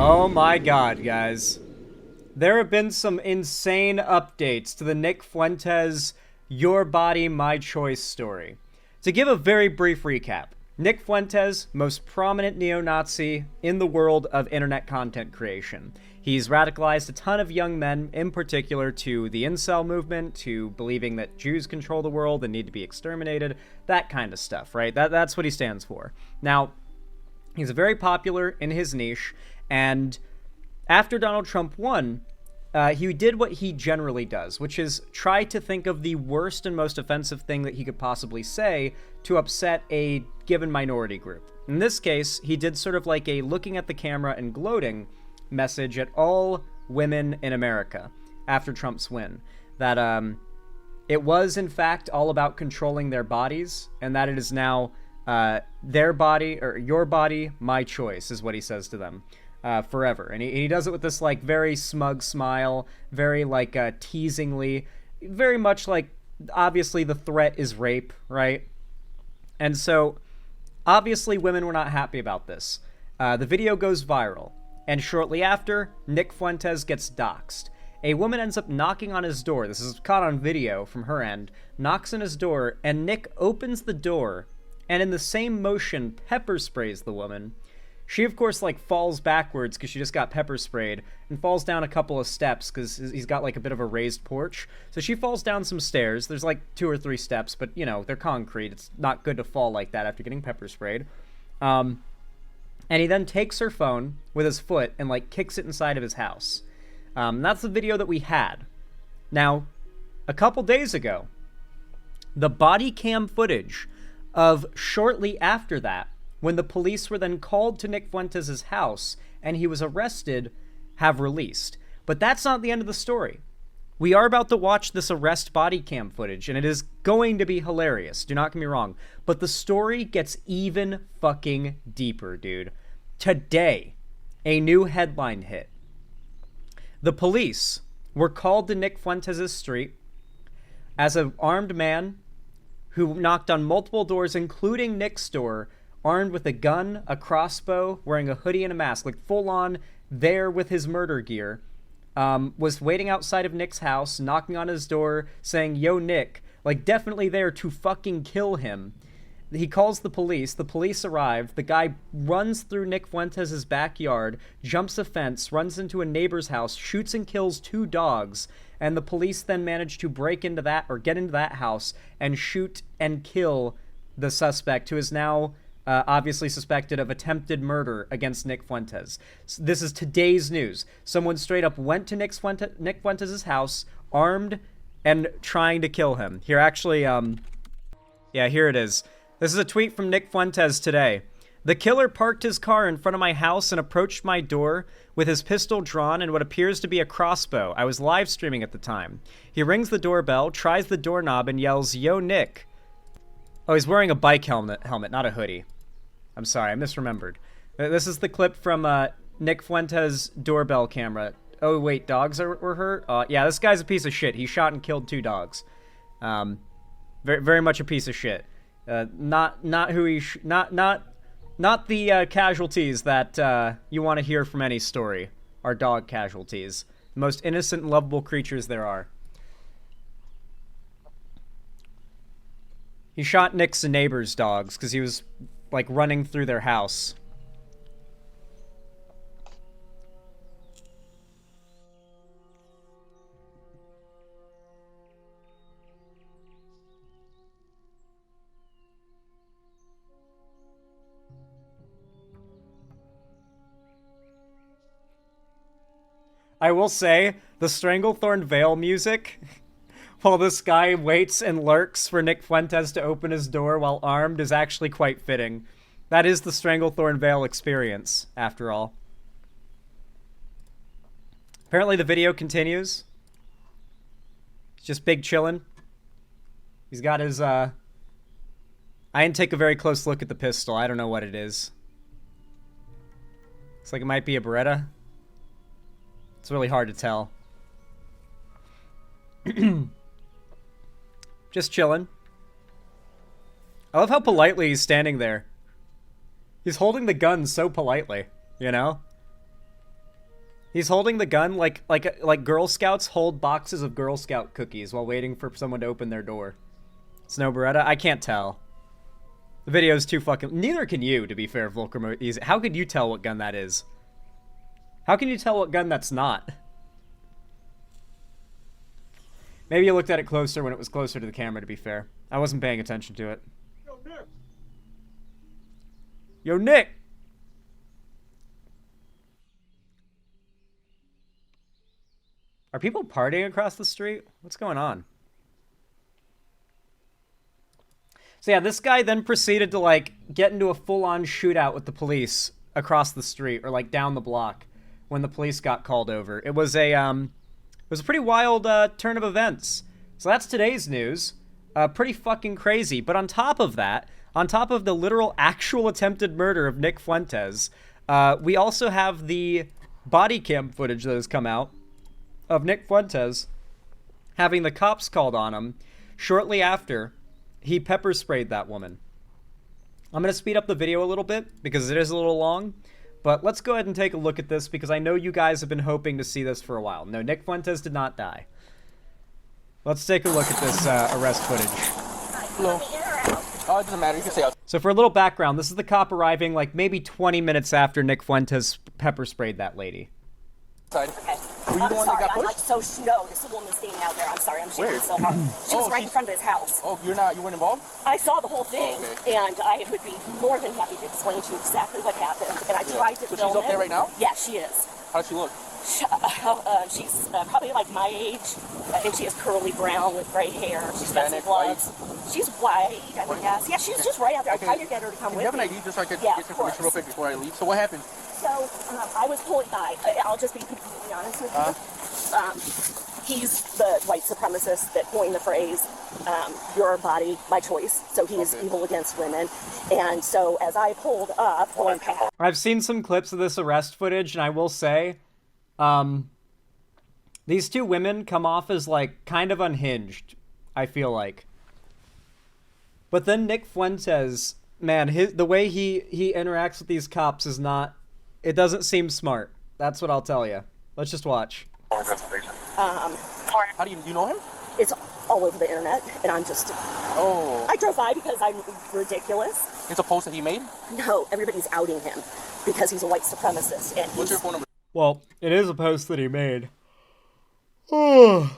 Oh my god, guys. There have been some insane updates to the Nick Fuentes Your Body, My Choice story. To give a very brief recap, Nick Fuentes, most prominent neo-Nazi in the world of internet content creation. He's radicalized a ton of young men, in particular to the incel movement, to believing that Jews control the world and need to be exterminated, that kind of stuff, right? That's what he stands for. Now, he's very popular in his niche, and after Donald Trump won, he did what he generally does, which is try to think of the worst and most offensive thing that he could possibly say to upset a given minority group. In this case, he did sort of like a looking at the camera and gloating message at all women in America after Trump's win. That it was, in fact, all about controlling their bodies, and that it is now their body, or your body, my choice, is what he says to them. Forever. And he does it with this, like, very smug smile, very, like, teasingly, very much like, obviously the threat is rape, right? And so, obviously women were not happy about this. The video goes viral, and shortly after, Nick Fuentes gets doxxed. A woman ends up knocking on his door. This is caught on video from her end. Knocks on his door, and Nick opens the door, and in the same motion, pepper sprays the woman. She, of course, like, falls backwards because she just got pepper sprayed and falls down a couple of steps because he's got, like, a bit of a raised porch. So she falls down some stairs. There's, like, 2 or 3 steps, but, you know, they're concrete. It's not good to fall like that after getting pepper sprayed. And he then takes her phone with his foot and, like, kicks it inside of his house. That's the video that we had. Now, a couple days ago, the body cam footage of shortly after that, when the police were then called to Nick Fuentes' house and he was arrested, have released. But that's not the end of the story. We are about to watch this arrest body cam footage, and it is going to be hilarious. Do not get me wrong. But the story gets even fucking deeper, dude. Today, a new headline hit. The police were called to Nick Fuentes' street as an armed man who knocked on multiple doors, including Nick's door, armed with a gun, a crossbow, wearing a hoodie and a mask, like full on there with his murder gear, was waiting outside of Nick's house, knocking on his door, saying, "Yo, Nick," like definitely there to fucking kill him. He calls the police arrive, the guy runs through Nick Fuentes' backyard, jumps a fence, runs into a neighbor's house, shoots and kills 2 dogs, and the police then manage to break into that, or get into that house, and shoot and kill the suspect, who is now obviously suspected of attempted murder against Nick Fuentes. This is today's news. Someone straight up went to Nick Fuentes' house, armed, and trying to kill him. Here, actually, yeah, here it is. This is a tweet from Nick Fuentes today. "The killer parked his car in front of my house and approached my door with his pistol drawn and what appears to be a crossbow. I was live streaming at the time. He rings the doorbell, tries the doorknob, and yells, 'Yo, Nick.'" Oh, he's wearing a bike helmet, not a hoodie. I'm sorry, I misremembered. This is the clip from Nick Fuentes' doorbell camera. Oh, wait, dogs were hurt? Yeah, this guy's a piece of shit. He shot and killed 2 dogs. Very, very much a piece of shit. Not who he... not the casualties that you want to hear from any story. Are dog casualties. The most innocent and lovable creatures there are. He shot Nick's neighbor's dogs because he was, like, running through their house. I will say, the Stranglethorn Veil music... while this guy waits and lurks for Nick Fuentes to open his door while armed is actually quite fitting. That is the Stranglethorn Veil experience, after all. Apparently the video continues. He's just big chillin'. He's got his, I didn't take a very close look at the pistol. I don't know what it is. Looks like it might be a Beretta. It's really hard to tell. Just chilling. I love how politely he's standing there. He's holding the gun so politely, you know? He's holding the gun like Girl Scouts hold boxes of Girl Scout cookies while waiting for someone to open their door. Snow Beretta? I can't tell. The video's too fucking... Neither can you, to be fair, Volker. How could you tell what gun that is? How can you tell what gun that's not? Maybe you looked at it closer when it was closer to the camera, to be fair. I wasn't paying attention to it. Yo, Nick! Yo, Nick! Are people partying across the street? What's going on? So yeah, this guy then proceeded to, like, get into a full-on shootout with the police across the street, or, like, down the block, when the police got called over. It was a pretty wild, turn of events. So that's today's news. Pretty fucking crazy. But on top of that, on top of the literal actual attempted murder of Nick Fuentes, we also have the body cam footage that has come out of Nick Fuentes having the cops called on him shortly after he pepper sprayed that woman. I'm going to speed up the video a little bit because it is a little long, but let's go ahead and take a look at this because I know you guys have been hoping to see this for a while. No, Nick Fuentes did not die. Let's take a look at this arrest footage. Hello. Oh, it doesn't matter. You can say out. So for a little background, this is the cop arriving like maybe 20 minutes after Nick Fuentes pepper sprayed that lady. Okay. Were you the one that got pushed? I'm like, no, there's a woman standing out there. I'm sorry, I'm shaking so hard. She was right in front of his house. Oh, you weren't involved? I saw the whole thing, okay. And I would be more than happy to explain to you exactly what happened. And I tried to film it. So she's up there right now? Yeah, she is. How does she look? She's probably like my age. I think she has curly brown with gray hair. She's got some Hispanic, gloves. She's white, I would guess. Yeah, she's just right out there. I tried to get her to come Can with you have an me. ID just so I could Yeah, get some information real quick before I leave? So what happened? So, I was told, I'll just be completely honest with you. He's the white supremacist that coined the phrase, your body, my choice. So he is evil against women. And so as I pulled up, going past... I've seen some clips of this arrest footage, and I will say, these two women come off as, like, kind of unhinged, I feel like. But then Nick Fuentes, man, the way he interacts with these cops is not... It doesn't seem smart. That's what I'll tell you. Let's just watch. How do you know him? It's all over the internet, and I'm just... Oh. I drove by because I'm ridiculous. It's a post that he made? No, everybody's outing him because he's a white supremacist. And What's your phone number? Well, it is a post that he made. That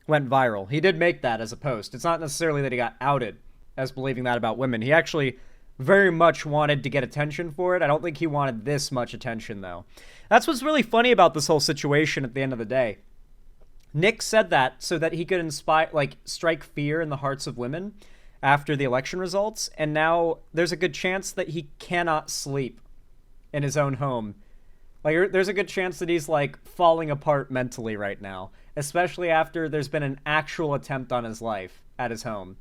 went viral. He did make that as a post. It's not necessarily that he got outed as believing that about women. He actually very much wanted to get attention for it. I don't think he wanted this much attention, though. That's what's really funny about this whole situation at the end of the day. Nick said that so that he could inspire, like, strike fear in the hearts of women after the election results, and now there's a good chance that he cannot sleep in his own home. Like, there's a good chance that he's, like, falling apart mentally right now, especially after there's been an actual attempt on his life at his home.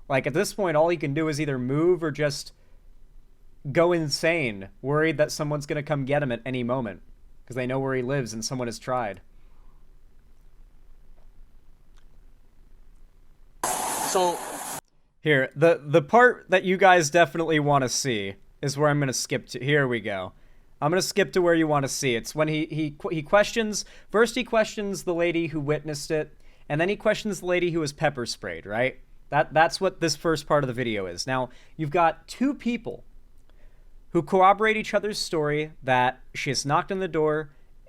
Like, at this point, all he can do is either move or just go insane, worried that someone's going to come get him at any moment, because they know where he lives and someone has tried. So... Here, the part that you guys definitely want to see is where I'm going to skip to. Here we go. I'm going to skip to where you want to see. It's when he questions... First he questions the lady who witnessed it, and then he questions the lady who was pepper sprayed, right? That's what this first part of the video is. Now, you've got two people who corroborate each other's story that she has knocked on the door.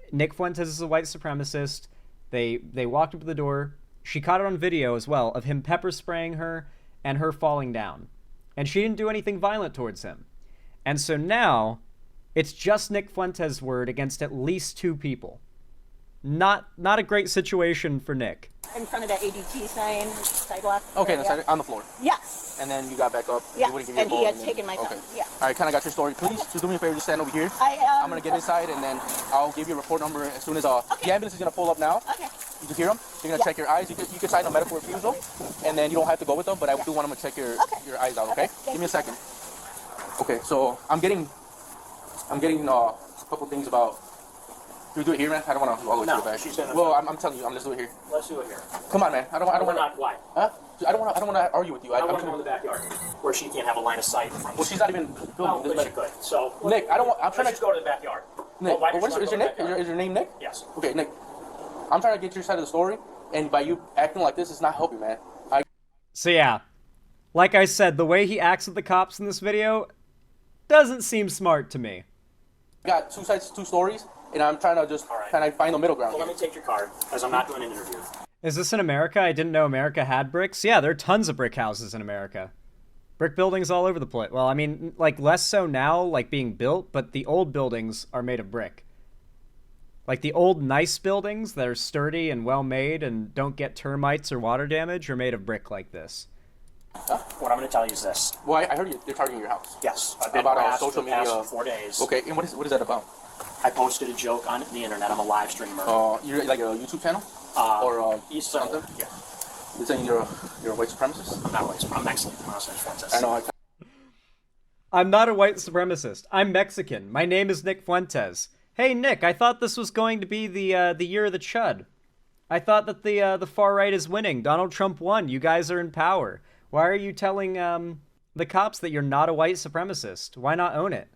Nick Fuentes is a white supremacist. They walked up to the door. She caught it on video as well of him pepper spraying her and her falling down. And she didn't do anything violent towards him. And so now, it's just Nick Fuentes' word against at least two people. Not a great situation for Nick. in front of that ADT sign, sidewalk. Okay, on the floor. Yes. And then you got back up. Yeah, You wouldn't give me a and ball, he had then- taken my okay. phone. Yeah. All right, kind of got your story. Please, just do me a favor, just stand over here. I'm going to get inside, and then I'll give you a report number as soon as the ambulance is going to pull up now. Okay. You can hear them. They're going to check your eyes. You can sign a medical refusal, and then you don't have to go with them, but I do want them to check your eyes out, okay? Give me a second. Okay, so I'm getting a couple things about... Do we do it here, man? I don't want to always No, go back. she's gonna- Well, I'm telling you, let's do it here. Let's do it here. Come on, man. I don't want Not why? Huh? I don't want to argue with you. I I'm want to go in the backyard where she can't have a line of sight. Well, she's not even No, filming. but she could. So Nick, I don't want. I'm let's trying just to. go to the backyard. Nick, why did what you is your wanna Nick? go to that Is your name Nick? Yes. Okay, Nick. I'm trying to get your side of the story, and by you acting like this is not helping, man. So yeah, like I said, the way he acts with the cops in this video doesn't seem smart to me. got two sides, two stories, and I'm trying to just kind of find the middle ground. Well, let me take your card, because I'm not doing an interview. Is this in America? I didn't know America had bricks. Yeah, there are tons of brick houses in America. Brick buildings all over the place. Well, I mean, like, less so now, like, being built, but the old buildings are made of brick. Like, the old nice buildings that are sturdy and well-made and don't get termites or water damage are made of brick like this. What I'm going to tell you is this. Well, I heard you're targeting your house. Yes. I've been About harassed social for the past media. 4 days. Okay, and what is that about? I posted a joke on the internet. I'm a live streamer. You're like a YouTube channel? So, something? yeah. You're saying you're a white supremacist? I'm not white. I'm Mexican. My name's Fuentes. I know. I'm not a white supremacist. I'm Mexican. My name is Nick Fuentes. Hey, Nick, I thought this was going to be the year of the chud. I thought that the far right is winning. Donald Trump won. You guys are in power. Why are you telling the cops that you're not a white supremacist? Why not own it?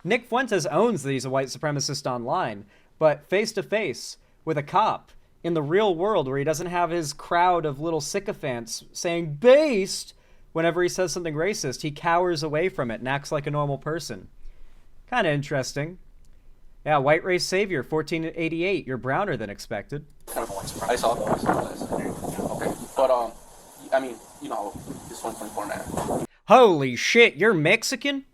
Nick Fuentes owns that he's a white supremacist online, but face-to-face with a cop in the real world where he doesn't have his crowd of little sycophants saying based whenever he says something racist, he cowers away from it and acts like a normal person. Kind of interesting. Yeah, white race savior, 1488. You're browner than expected. I saw that. Okay, but I mean, you know, this 124 man. Holy shit, you're Mexican?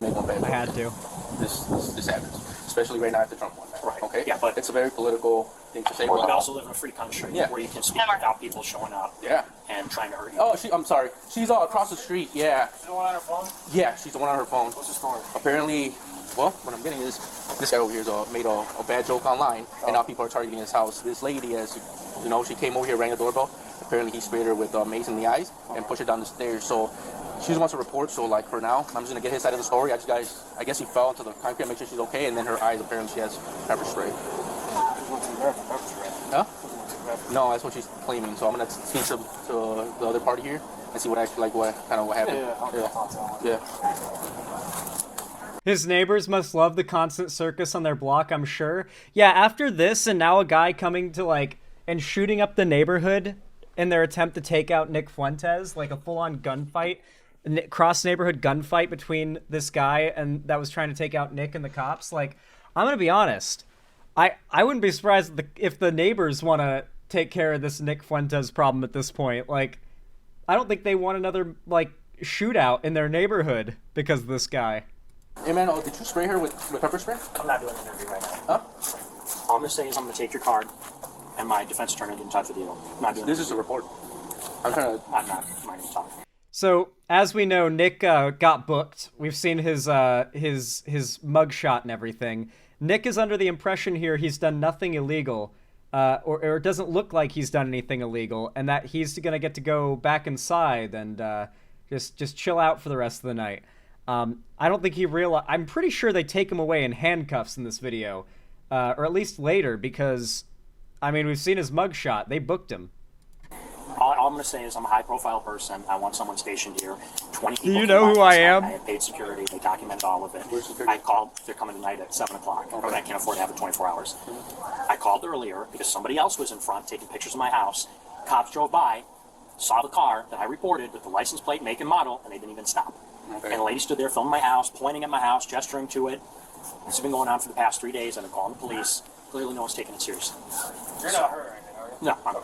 Make one bad. I had to. This happens, especially right now after Trump won. Right. Okay. Yeah, but it's a very political thing to say. we also live in a free country Yeah. where you can speak without people showing up Yeah. and trying to hurt you. Oh, I'm sorry. She's across the street. Yeah. Is the one on her phone? Yeah, she's the one on her phone. What's the story? Apparently, well, what I'm getting is this guy over here made a bad joke online, and now people are targeting his house. This lady, as you know, she came over here, rang the doorbell. Apparently, he sprayed her with mace in the eyes and pushed her down the stairs. So she just wants to report. So, like, for now, I'm just gonna get his side of the story. I guess he fell into the concrete, make sure she's okay, and then her eyes, apparently, she has pepper spray. Huh? No, that's what she's claiming. So I'm gonna speak to the other party here and see what happened. Yeah. His neighbors must love the constant circus on their block, I'm sure. Yeah, after this and now a guy coming to, like, and shooting up the neighborhood in their attempt to take out Nick Fuentes, like a full-on gunfight, cross-neighborhood gunfight between this guy and that was trying to take out Nick and the cops. Like, I'm gonna be honest. I wouldn't be surprised if the neighbors want to take care of this Nick Fuentes problem at this point. Like, I don't think they want another, like, shootout in their neighborhood because of this guy. Hey man, did you spray her with pepper spray? I'm not doing an interview right now. Huh? All I'm going to say is I'm going to take your card, and my defense attorney will get in touch with you. I'm not doing This is a report. I'm trying to. I'm not going to talk. So, as we know, Nick got booked. We've seen his mugshot and everything. Nick is under the impression here he's done nothing illegal, or it doesn't look like he's done anything illegal, and that he's going to get to go back inside and just chill out for the rest of the night. I don't think he realized. I'm pretty sure they take him away in handcuffs in this video, or at least later, because, I mean, we've seen his mugshot. They booked him. All I'm going to say is I'm a high-profile person. I want someone stationed here. 20 people. Do you know who I am? I have paid security. They documented all of it. I called. They're coming tonight at 7 o'clock. Okay. But I can't afford to have it 24 hours. I called earlier because somebody else was in front taking pictures of my house. Cops drove by, saw the car that I reported with the license plate, make, and model, and they didn't even stop. Okay. And the lady stood there filming my house, pointing at my house, gesturing to it. This has been going on for the past 3 days. I've been calling the police. Clearly no one's taking it seriously. You're not hurt or anything, are you? No, I'm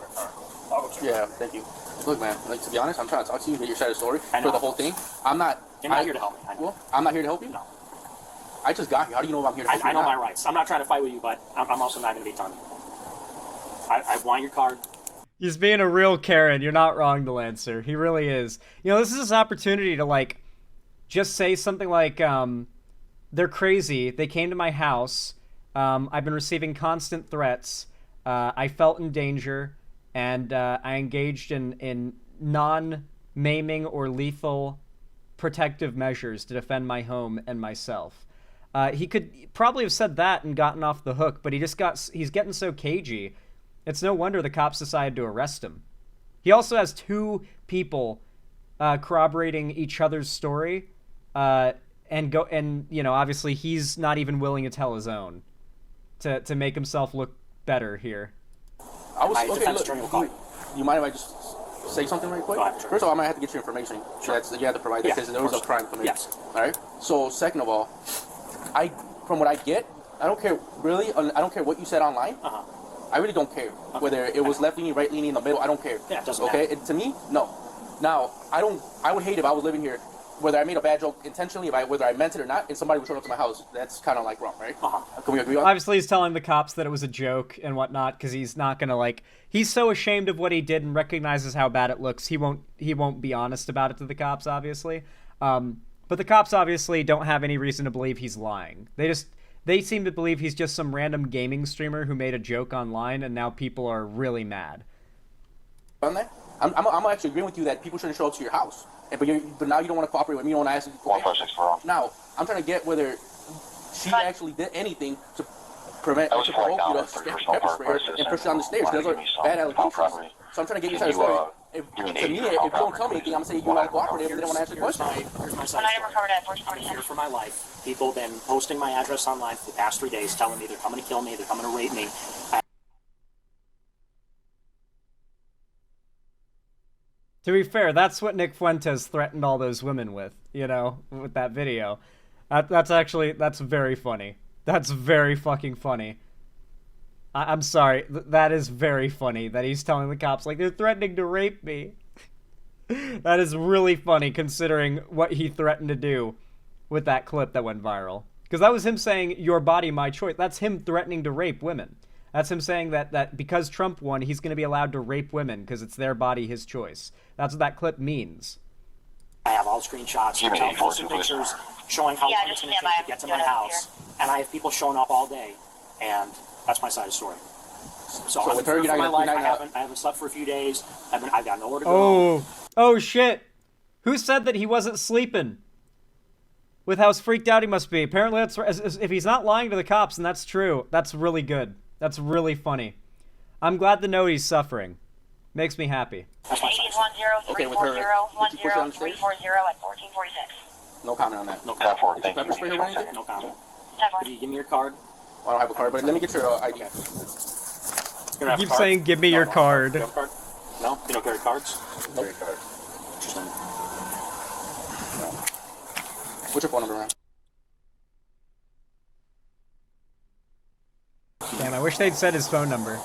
okay. Yeah, thank you. Look, man, like, to be honest, I'm trying to talk to you, get your side of the story I know. for the whole thing. I'm not. You're not here to help me. I know. Well, I'm not here to help you. No. I just got here. How do you know if I'm here to help you? I know or my not? rights. I'm not trying to fight with you, but I'm also not going to be done. I want your card. He's being a real Karen. You're not wrong, Delancer. He really is. You know, this is his opportunity to, like, just say something like, they're crazy. They came to my house. I've been receiving constant threats. I felt in danger, and I engaged in non-maiming or lethal protective measures to defend my home and myself. He could probably have said that and gotten off the hook, but he's getting so cagey. It's no wonder the cops decided to arrest him. He also has two people corroborating each other's story, and you know, obviously he's not even willing to tell his own. to make himself look better here. I was My okay. defense Look, attorney will call you. you mind if I just say something right quick? Go ahead, sure. First of all, I might have to get your information. Sure. That's, you have to provide that Yeah, because there was a of crime course. committed. Yes. All right. So second of all, from what I get, I don't care really. I don't care what you said online. Uh-huh. I really don't care whether it was left leaning, right leaning, in the middle. I don't care. Yeah, it doesn't okay. matter. To me, no. Now I would hate if I was living here, whether I made a bad joke intentionally, whether I meant it or not, and somebody would show up to my house. That's kind of like wrong, right? Uh-huh. Can we agree on that? Obviously, he's telling the cops that it was a joke and whatnot because he's not gonna like. He's so ashamed of what he did and recognizes how bad it looks. He won't be honest about it to the cops, obviously. But the cops obviously don't have any reason to believe he's lying. They seem to believe he's just some random gaming streamer who made a joke online, and now people are really mad. On that, I'm actually agreeing with you that people shouldn't show up to your house. But now you don't want to cooperate with me. You don't want to ask. 146 Now I'm trying to get whether she actually did anything to prevent That was to provoke you to $4 for get personal pepper park spray versus and push you down the stairs. wanna Those are give me some bad allegations. property. So I'm trying to get you Can inside the you, story. give me To me, if you don't tell me anything, I'm gonna say you want to cooperate, but they don't want to answer Here's questions. my When side I never story. covered at I'm 447. here for my life. People have been posting my address online for the past 3 days, telling me they're coming to kill me, they're coming to rape me. To be fair, that's what Nick Fuentes threatened all those women with, with that video. That's very funny. That's very fucking funny. I'm sorry. That is very funny that he's telling the cops, like, they're threatening to rape me. That is really funny considering what he threatened to do with that clip that went viral. Because that was him saying, your body, my choice. That's him threatening to rape women. That's him saying that because Trump won, he's going to be allowed to rape women because it's their body, his choice. That's what that clip means. I have all screenshots, Give me the posted forces, pictures showing how Yeah, long it's just going to stand take to by. get to I'm my doing it house. And I have people showing up all day. And that's my side of the story. So I'm with her, here you're for not my gonna- life. you're not I haven't slept for a few days. I've got nowhere to go. Oh shit. Who said that he wasn't sleeping? With how freaked out he must be. Apparently, if he's not lying to the cops, and that's true, that's really good. That's really funny. I'm glad to know he's suffering. Makes me happy. That's my 80 side is story. 10 Okay, with her, 340 did you push her on the 10 stage? 340 at 1446. No comment on that. No Ten comment. four, Did you thank pepper you. spray her or anything? No comment. 10 If you give me your card, I don't have a card, but let me get your ID. you're gonna have Keep a card? saying, "Give me your card." You have a card? No? You don't carry cards? Nope. Interesting. What's your phone number, man? Damn, I wish they'd said his phone number.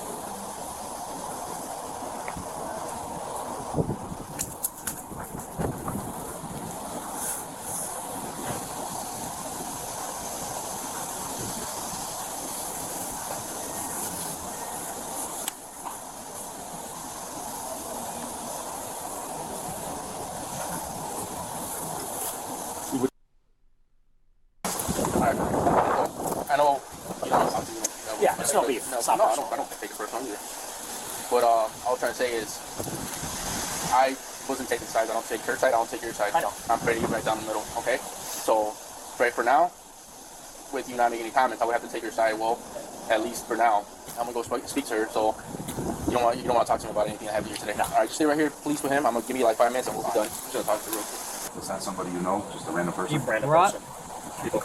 Alright. I know you don't talk to me. Yeah, it's no beef. No, It's not no, personal. I don't take it personal either. But all I'm trying to say is, I wasn't taking sides. I don't take her side. I don't take your side. I know. I'm ready to get right down the middle. Okay. So, right for now, with you not making any comments, I would have to take your side. Well, at least for now, I'm gonna go speak to her. So, you don't want to talk to me about anything I have here today. No. All right, just stay right here, police with him. I'm gonna give you like 5 minutes and we'll be done. I'm just gonna talk to her real quick. Is that somebody you know? Just a random person? Random Rot- person.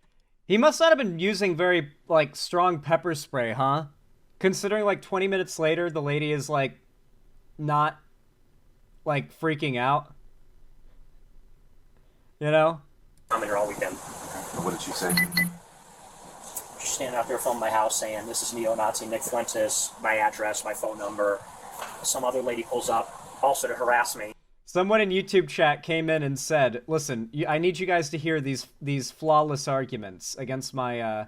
He must not have been using very, strong pepper spray, huh? Considering, 20 minutes later, the lady is, not, freaking out. You know? I'm here all weekend. What did she say? She's standing out there filming my house saying, this is neo-Nazi Nick Fuentes, my address, my phone number. Some other lady pulls up, also to harass me. Someone in YouTube chat came in and said, "Listen, I need you guys to hear these flawless arguments against my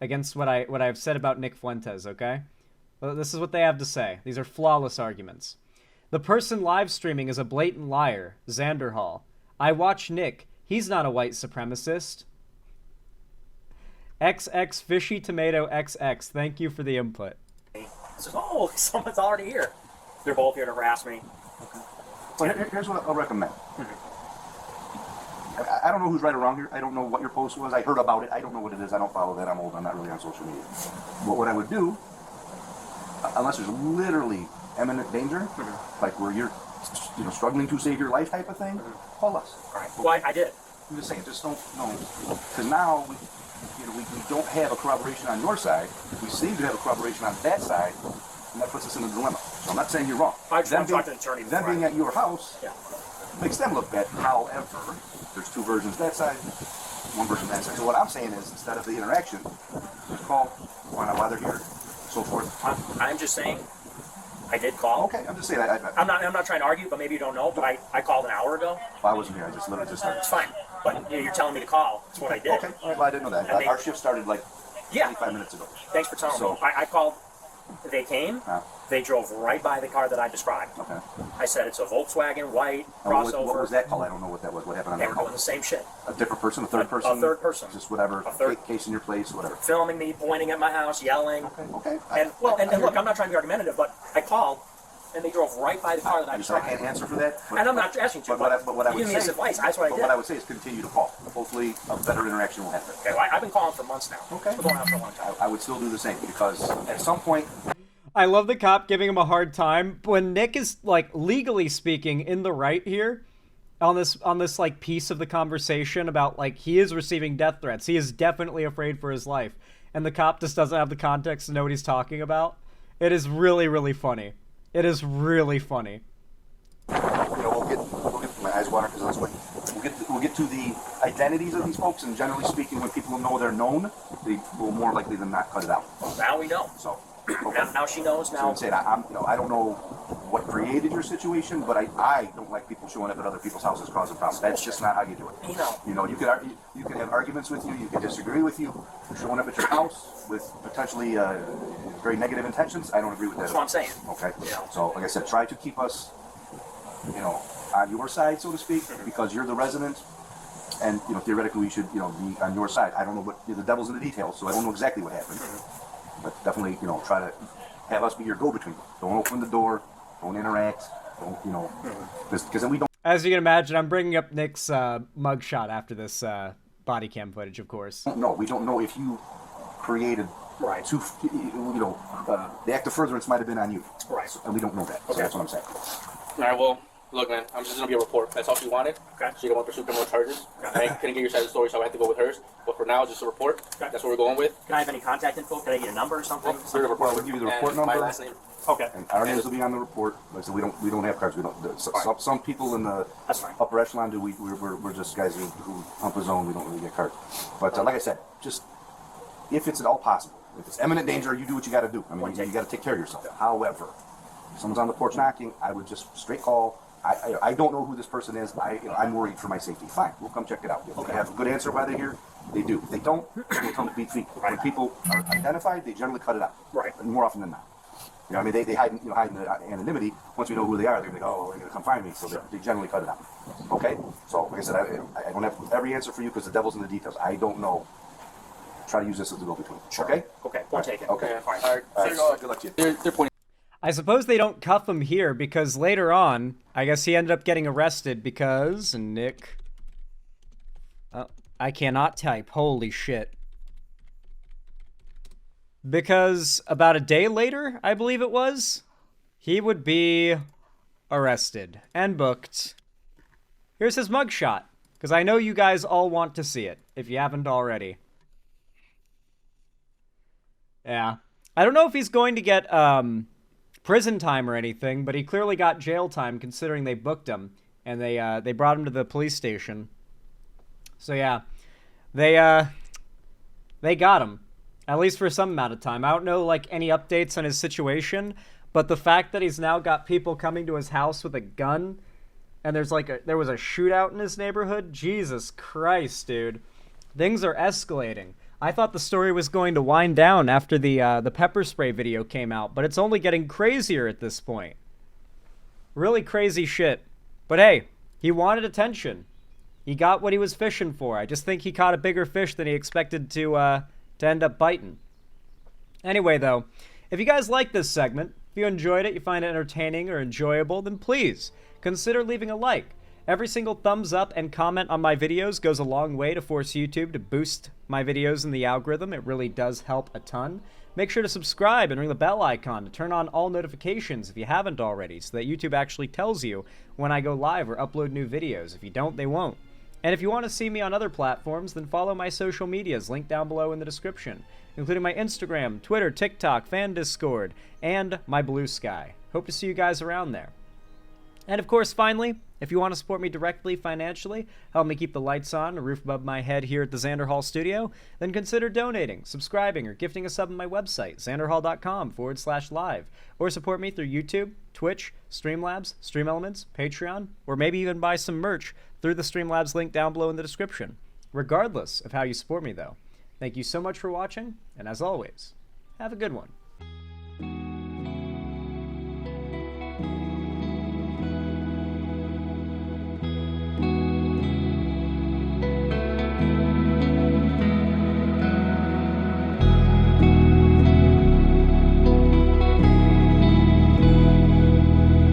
against what I've said about Nick Fuentes, okay? Well, this is what they have to say. These are flawless arguments. The person live streaming is a blatant liar, Xander Hall. I watch Nick. He's not a white supremacist. XX Fishy Tomato XX. Thank you for the input. I says, oh, someone's already here. They're both here to harass me. Well, here's what I'll recommend. I don't know who's right or wrong here. I don't know what your post was. I heard about it. I don't know what it is. I don't follow that. I'm old. I'm not really on social media. But what I would do, unless there's literally imminent danger, like where you're struggling to save your life type of thing, call us. All right. Well, I did. I'm just saying, just don't, because now we don't have a corroboration on your side. We seem to have a corroboration on that side, and that puts us in a dilemma. So I'm not saying you're wrong. I just want to talk to the attorney Them before being at your house Yeah. makes them look bad. However, there's two versions that side, one version that side. So what I'm saying is, instead of the interaction, just call, find out why they're here, so forth. I'm just saying, I did call. Okay, I'm just saying. I'm not trying to argue, but maybe you don't know, but I called an hour ago. I wasn't here. I just literally just started. It's fine. But you're telling me to call. That's what I did. Okay, all right, well, I didn't know that. And Our shift started like Yeah. 25 minutes ago. Thanks for telling So- me. I called. They came. They drove right by the car that I described. Okay. I said it's a Volkswagen white And crossover. what was that call? I don't know what that was. What happened on They that were call? doing the same shit. A different person, a third person? A third person. Just whatever, A third- case in your place, whatever. Filming me, pointing at my house, yelling. Okay. And look, I'm not trying to be argumentative, but I called, and they drove right by the car that I I described. can't answer for that. And I'm not asking you to, But what I you would give me say, this advice. That's what I but did. what I would say is continue to call. Hopefully, a better interaction will happen. Okay, well, I've been calling for months now. Okay. We're going out for a long time. I would still do the same because at some point, I love the cop giving him a hard time when Nick is, like, legally speaking in the right here on this like piece of the conversation about, like, he is receiving death threats. He is definitely afraid for his life. And the cop just doesn't have the context to know what he's talking about. It is really, really funny. It is really funny. we'll get my eyes water because I was waiting. We'll get to the identities of these folks, and generally speaking, when people know they're known, they will more likely than not cut it out. Well, now we know. So. Okay. Now she knows. So Now I'm saying I don't know what created your situation, but I don't like people showing up at other people's houses causing problems. That's just not how you do it. You can have arguments with you can disagree with you. Showing up at your house with potentially very negative intentions, I don't agree with that. That's what I'm saying. Okay. Yeah. So like I said, try to keep us, on your side, so to speak, because you're the resident. And theoretically, we should be on your side. I don't know what the devil's in the details, so I don't know exactly what happened. But definitely, try to have us be your go-between. Don't open the door. Don't interact. Don't, because then we don't. As you can imagine, I'm bringing up Nick's mugshot after this body cam footage, of course. No, we don't know if you created. Right. The act of furtherance might have been on you. Right. And we don't know that. So that's what I'm saying. All right, well, look, man, I'm just going to be a report. That's all she wanted. Okay. She didn't want to pursue criminal charges. I couldn't get your side of the story, so I had to go with hers. But for now, just a report. Okay. That's what we're going with. Can I have any contact info? Can I get a number or something? Here's the report. We'll give you the And report my number. last name. Okay. And our names will be on the report. Like I said, we don't have cards. We don't. Some people in the That's fine. upper echelon do. We're just guys who hump his own. We don't really get cards. But like I said, just if it's at all possible, if it's imminent danger, you do what you got to do. I mean, you got to take care of yourself. However, if someone's on the porch knocking, I would just straight call. I don't know who this person is. I'm worried for my safety. Fine, we'll come check it out. If they have a good answer why they're here, they do. If they don't, we'll come to beat feet. When people are identified, they generally cut it out. Right. More often than not. They hide in the anonymity. Once we know who they are, they're going to go, oh, they're going to come find me. So they generally cut it out. Okay? So, like I said, I don't have every answer for you because the devil's in the details. I don't know. Try to use this as a go-between. Sure. Okay? Okay. We'll take it. Okay. Fine. All right. Good luck to you. They're pointing. I suppose they don't cuff him here because later on, I guess he ended up getting arrested because Nick... Oh, I cannot type. Holy shit. Because about a day later, I believe it was, he would be arrested and booked. Here's his mugshot, because I know you guys all want to see it, if you haven't already. Yeah. I don't know if he's going to get, prison time or anything, but he clearly got jail time considering they booked him, and they brought him to the police station. So yeah, they got him. At least for some amount of time. I don't know, like, any updates on his situation, but the fact that he's now got people coming to his house with a gun, and there was a shootout in his neighborhood, Jesus Christ, dude. Things are escalating. I thought the story was going to wind down after the pepper spray video came out, but it's only getting crazier at this point. Really crazy shit. But hey, he wanted attention. He got what he was fishing for. I just think he caught a bigger fish than he expected to end up biting. Anyway, though, if you guys like this segment, if you enjoyed it, you find it entertaining or enjoyable, then please consider leaving a like. Every single thumbs up and comment on my videos goes a long way to force YouTube to boost my videos in the algorithm. It really does help a ton. Make sure to subscribe and ring the bell icon to turn on all notifications if you haven't already, so that YouTube actually tells you when I go live or upload new videos. If you don't, they won't. And if you want to see me on other platforms, then follow my social medias linked down below in the description, including my Instagram, Twitter, TikTok, fan Discord, and my Blue Sky. Hope to see you guys around there. And of course, finally, if you want to support me directly financially, help me keep the lights on, a roof above my head here at the Xander Hall studio, then consider donating, subscribing, or gifting a sub on my website, xanderhall.com/live, or support me through YouTube, Twitch, Streamlabs, StreamElements, Patreon, or maybe even buy some merch through the Streamlabs link down below in the description. Regardless of how you support me, though, thank you so much for watching, and as always, have a good one.